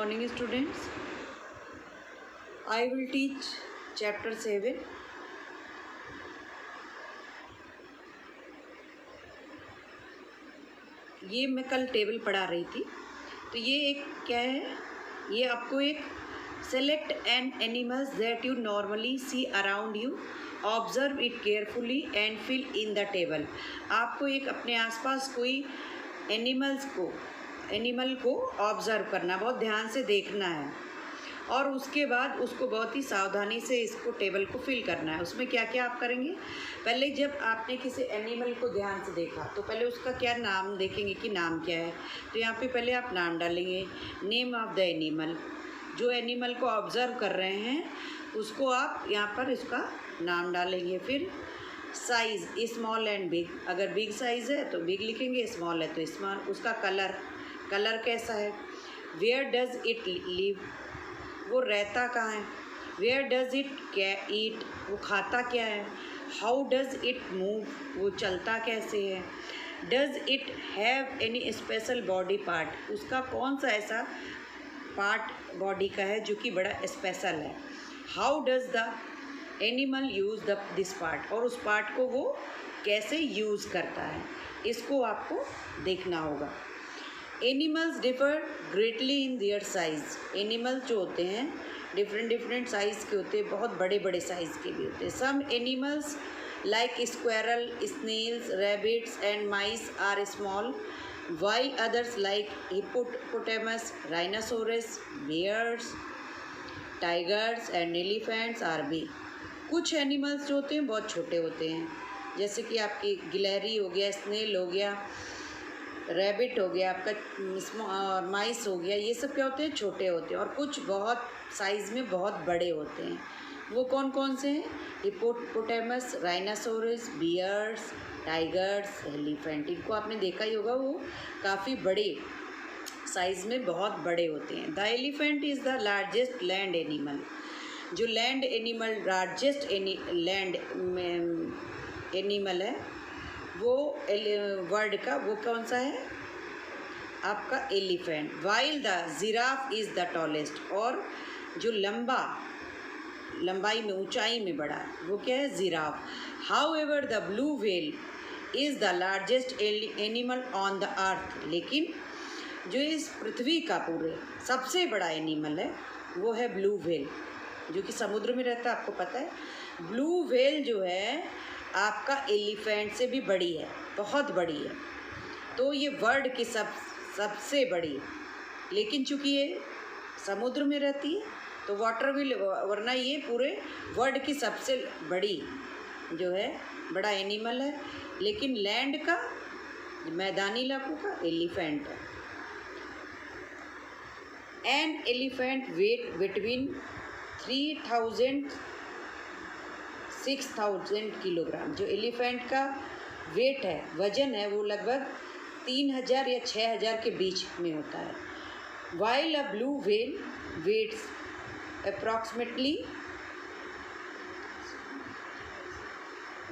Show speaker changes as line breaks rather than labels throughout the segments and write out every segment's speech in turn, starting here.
morning, students. I will teach chapter 7. ये मैं कल टेबल पढ़ा रही थी, तो ये एक क्या है, ये आपको एक select an animals that you normally see around you, observe it carefully and fill in the table. आपको एक अपने आसपास कोई एनिमल को ऑब्जर्व करना, बहुत ध्यान से देखना है और उसके बाद उसको बहुत ही सावधानी से इसको टेबल को फिल करना है। उसमें क्या क्या आप करेंगे, पहले जब आपने किसी एनिमल को ध्यान से देखा तो पहले उसका क्या नाम देखेंगे कि नाम क्या है। तो यहाँ पे पहले आप नाम डालेंगे, नेम ऑफ द एनिमल। जो एनिमल को ऑब्जर्व कर रहे हैं उसको आप यहाँ पर इसका नाम डालेंगे। फिर साइज़, स्मॉल एंड बिग। अगर बिग साइज़ है तो बिग लिखेंगे, स्मॉल है तो स्मॉल। उसका कलर कैसा है। वेयर डज इट लिव, वो रहता कहाँ है। वेयर डज इट ईट, वो खाता क्या है। हाउ डज इट मूव, वो चलता कैसे है। Does it have any special body part, उसका कौन सा ऐसा पार्ट बॉडी का है जो कि बड़ा स्पेशल है। How does the animal use this part, और उस पार्ट को वो कैसे यूज़ करता है, इसको आपको देखना होगा। Animals differ greatly in their size, animal जो होते हैं डिफरेंट साइज़ के होते हैं, बहुत बड़े बड़े साइज़ के भी होते हैं। Some animals like squirrel, snails, rabbits and mice are small, while others like hippopotamus, rhinoceros, bears, tigers and elephants are big. कुछ एनिमल्स जो होते हैं बहुत छोटे होते हैं, जैसे कि आपकी गिलहरी हो गया, स्नेल हो गया, रैबिट हो गया, आपका माइस हो गया। ये सब क्या होते हैं, छोटे होते हैं। और कुछ बहुत साइज़ में बहुत बड़े होते हैं। वो कौन कौन से हैं, hippopotamus, rhinoceros, bears, tigers, elephant. इनको आपने देखा ही होगा, वो काफ़ी बड़े साइज़ में बहुत बड़े होते हैं। The elephant is the largest land animal, जो land animal largest land animal है वो वर्ल्ड का, वो कौन सा है आपका, elephant. While the giraffe is the tallest, और जो लंबाई में, ऊंचाई में बड़ा है, वो क्या है, giraffe. How ever the blue whale is the largest animal on the earth, लेकिन जो इस पृथ्वी का पूरे सबसे बड़ा एनिमल है वो है ब्लू व्हेल, जो कि समुद्र में रहता है, आपको पता है। ब्लू व्हेल जो है आपका एलिफेंट से भी बड़ी है, बहुत बड़ी है। तो ये वर्ल्ड की सबसे बड़ी, लेकिन चूँकि ये समुद्र में रहती है तो वाटर व्हील, वरना ये पूरे वर्ल्ड की सबसे बड़ी जो है बड़ा एनिमल है, लेकिन लैंड का, मैदानी इलाकों का एलिफेंट है। An elephant weight between 3000 6000 kilogram. जो एलिफेंट का वेट है, वजन है, वो लगभग 3000 या 6000 के बीच में होता है। While a blue whale weighs approximately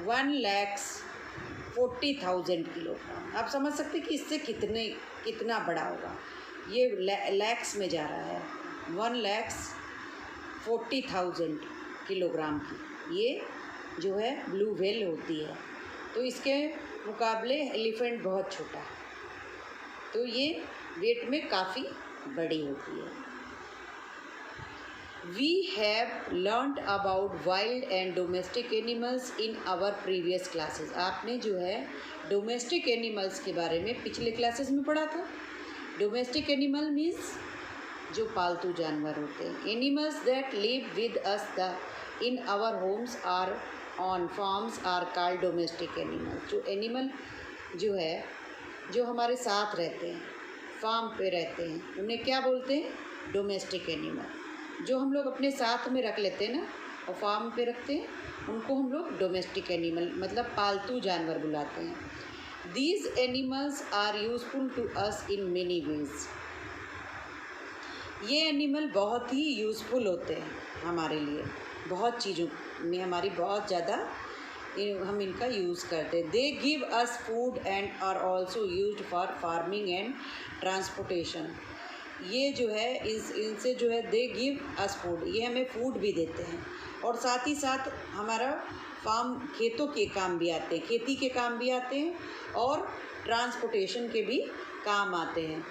1,40,000 kilogram. आप समझ सकते कि इससे कितना बड़ा होगा। ये लैक्स में जा रहा है, 1,40,000 किलोग्राम की ये जो है ब्लू व्हेल होती है। तो इसके मुकाबले एलिफेंट बहुत छोटा है, तो ये वेट में काफ़ी बड़ी होती है। We have learned about wild and domestic animals in our previous classes. आपने जो है डोमेस्टिक एनिमल्स के बारे में पिछले क्लासेस में पढ़ा था। डोमेस्टिक एनिमल मीन्स जो पालतू जानवर होते हैं। Animals that live with us in our homes or on farms are called domestic animals. जो एनिमल जो है जो हमारे साथ रहते हैं, फार्म पे रहते हैं, उन्हें क्या बोलते हैं, डोमेस्टिक एनिमल। जो हम लोग अपने साथ में रख लेते हैं ना और फार्म पे रखते हैं, उनको हम लोग डोमेस्टिक एनिमल मतलब पालतू जानवर बुलाते हैं। These animals are useful to us in many ways. ये एनिमल बहुत ही यूज़फुल होते हैं हमारे लिए, बहुत चीज़ों में हमारी बहुत ज़्यादा हम इनका यूज़ करते हैं। They give us food and are also used for farming and transportation. ये जो है इनसे जो है दे गिव अस फूड, ये हमें फूड भी देते हैं और साथ ही साथ हमारा फार्म खेतों के काम भी आते हैं, खेती के काम भी आते हैं और ट्रांसपोर्टेशन के भी काम आते हैं।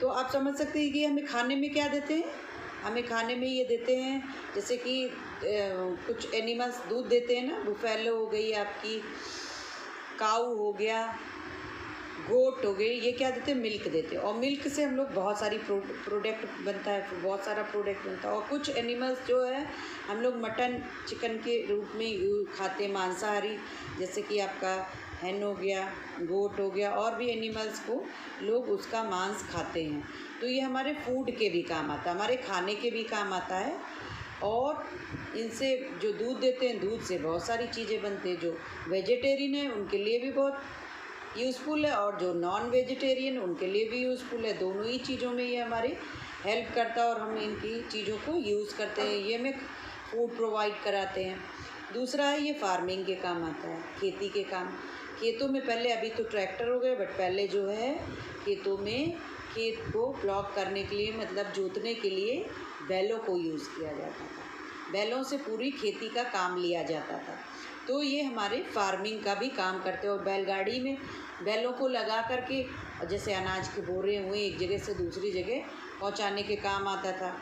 तो आप समझ सकते हैं कि हमें खाने में क्या देते हैं। हमें खाने में ये देते हैं जैसे कि कुछ एनिमल्स दूध देते हैं ना, बुफेलो हो गई आपकी, काऊ हो गया, गोट हो गई, ये क्या देते हैं, मिल्क देते हैं। और मिल्क से हम लोग बहुत सारी प्रोडक्ट बनता है, बहुत सारा प्रोडक्ट बनता है। और कुछ एनिमल्स जो है हम लोग मटन चिकन के रूप में खाते हैं, मांसाहारी, जैसे कि आपका हैन हो गया, गोट हो गया, और भी एनिमल्स को लोग उसका मांस खाते हैं। तो ये हमारे फूड के भी काम आता है, हमारे खाने के भी काम आता है। और इनसे जो दूध देते हैं, दूध से बहुत सारी चीज़ें बनती हैं। जो वेजिटेरियन है उनके लिए भी बहुत यूज़फुल है और जो नॉन वेजिटेरियन उनके लिए भी यूज़फुल है। दोनों ही चीज़ों में ये हमारी हेल्प करता है और हम इनकी चीज़ों को यूज़ करते हैं, ये हमें फूड प्रोवाइड कराते हैं। दूसरा है ये फार्मिंग के काम आता है, खेती के काम। खेतों में पहले, अभी तो ट्रैक्टर हो गए, बट पहले जो है खेतों में खेत को ब्लॉक करने के लिए, मतलब जोतने के लिए बैलों को यूज़ किया जाता था। बैलों से पूरी खेती का काम लिया जाता था। तो ये हमारे फार्मिंग का भी काम करते हैं। और बैलगाड़ी में बैलों को लगा करके जैसे अनाज के बोरे हुए एक जगह से दूसरी जगह पहुंचाने के काम आता था,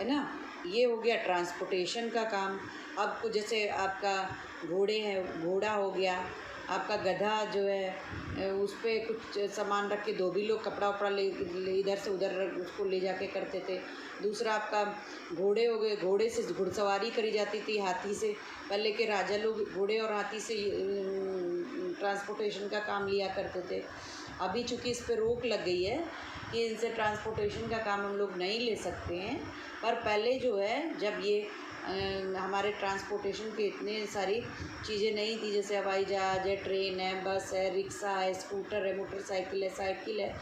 है ना। ये हो गया ट्रांसपोर्टेशन का काम। अब कुछ जैसे आपका घोड़े हैं, घोड़ा हो गया, आपका गधा जो है उस पर कुछ सामान रख के धोबी लोग कपड़ा वपड़ा ले इधर से उधर उसको ले जाके करते थे। दूसरा आपका घोड़े हो गए, घोड़े से घुड़सवारी करी जाती थी, हाथी से। पहले के राजा लोग घोड़े और हाथी से ट्रांसपोर्टेशन का काम लिया करते थे। अभी चूँकि इस पर रोक लग गई है कि इनसे ट्रांसपोर्टेशन का काम हम लोग नहीं ले सकते हैं, पर पहले जो है जब ये हमारे ट्रांसपोर्टेशन के इतने सारी चीज़ें नहीं थी, जैसे हवाई जहाज़ है, ट्रेन है, बस है, रिक्शा है, स्कूटर है, मोटरसाइकिल है, साइकिल है,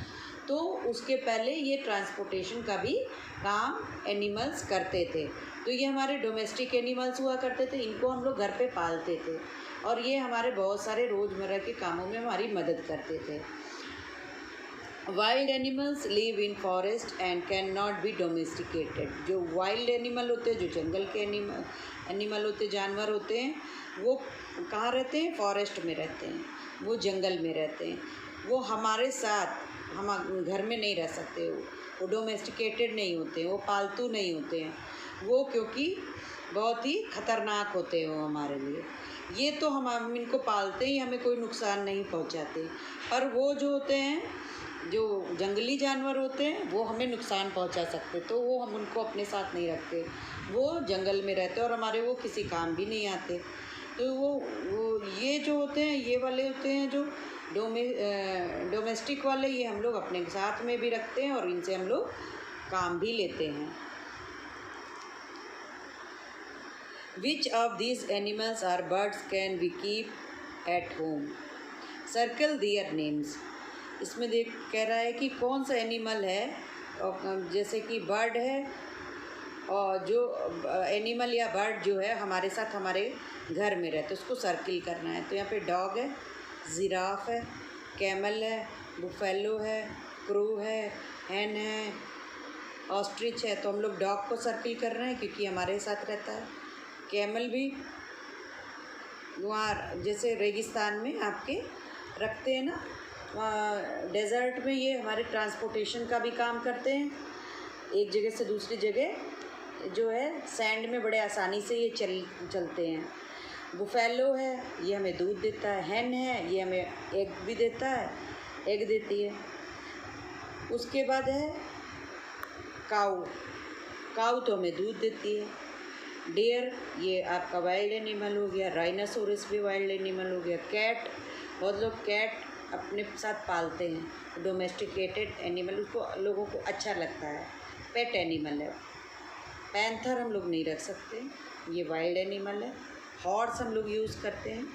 तो उसके पहले ये ट्रांसपोर्टेशन का भी काम एनिमल्स करते थे। तो ये हमारे डोमेस्टिक एनिमल्स हुआ करते थे, इनको हम लोग घर पे पालते थे और ये हमारे बहुत सारे रोज़मर्रा के कामों में हमारी मदद करते थे। Wild animals live in forest and can not be domesticated. जो वाइल्ड एनिमल होते हैं, जो जंगल के एनिमल होते, जानवर होते हैं, वो कहाँ रहते हैं, फॉरेस्ट में रहते हैं, वो जंगल में रहते हैं। वो हमारे साथ हम घर में नहीं रह सकते, वो डोमेस्टिकेटेड नहीं होते हैं, वो पालतू नहीं होते हैं, वो क्योंकि बहुत ही ख़तरनाक होते हैं वो हमारे लिए। ये तो हम इनको पालते ही, हमें कोई नुकसान नहीं पहुंचाते, पर वो जो होते हैं, जो जंगली जानवर होते हैं, वो हमें नुकसान पहुंचा सकते, तो वो हम उनको अपने साथ नहीं रखते। वो जंगल में रहते और हमारे वो किसी काम भी नहीं आते। तो वो ये जो होते हैं, ये वाले होते हैं जो डोमेस्टिक वाले, ये हम लोग अपने साथ में भी रखते हैं और इनसे हम लोग काम भी लेते हैं। Which of these animals or birds can we keep at home? Circle their names. इसमें देख कह रहा है कि कौन सा एनिमल है, और जैसे कि बर्ड है, और जो एनिमल या बर्ड जो है हमारे साथ हमारे घर में रहते, उसको सर्किल करना है। तो यहाँ पे डॉग है, जिराफ है, कैमल है, बुफेलो है, क्रू है, हैन है, ऑस्ट्रिच है। तो हम लोग डॉग को सर्किल कर रहे हैं क्योंकि हमारे साथ रहता है। कैमल भी वहाँ जैसे रेगिस्तान में आपके रखते हैं ना, डेज़र्ट में, ये हमारे ट्रांसपोर्टेशन का भी काम करते हैं। एक जगह से दूसरी जगह जो है सैंड में बड़े आसानी से ये चलते हैं। बुफेलो है, ये हमें दूध देता है। हैन है, ये हमें एग भी देता है, एग देती है। उसके बाद है काऊ, काऊ तो हमें दूध देती है। डियर, ये आपका वाइल्ड एनिमल हो गया। राइनासोरस भी वाइल्ड एनिमल हो गया। कैट, बहुत लोग कैट अपने साथ पालते हैं, डोमेस्टिकेटेड एनिमल, उसको लोगों को अच्छा लगता है, पेट एनिमल है। पैंथर हम लोग नहीं रख सकते, ये वाइल्ड एनिमल है। हॉर्स हम लोग यूज़ करते हैं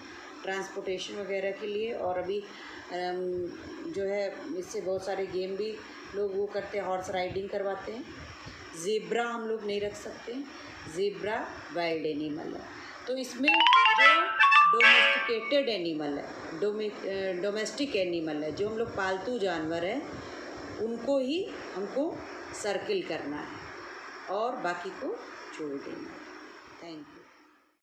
ट्रांसपोर्टेशन वगैरह के लिए, और अभी जो है इससे बहुत सारे गेम भी लोग वो करते हैं, हॉर्स राइडिंग करवाते हैं। ज़ेब्रा हम लोग नहीं रख सकते, ज़ेब्रा वाइल्ड एनिमल है। तो इसमें जो डोमेस्टिकेटेड एनिमल है, डोमेस्टिक एनिमल है, जो हम लोग पालतू जानवर है, उनको ही हमको सर्किल करना है और बाकी को छोड़ देना है। Thank you.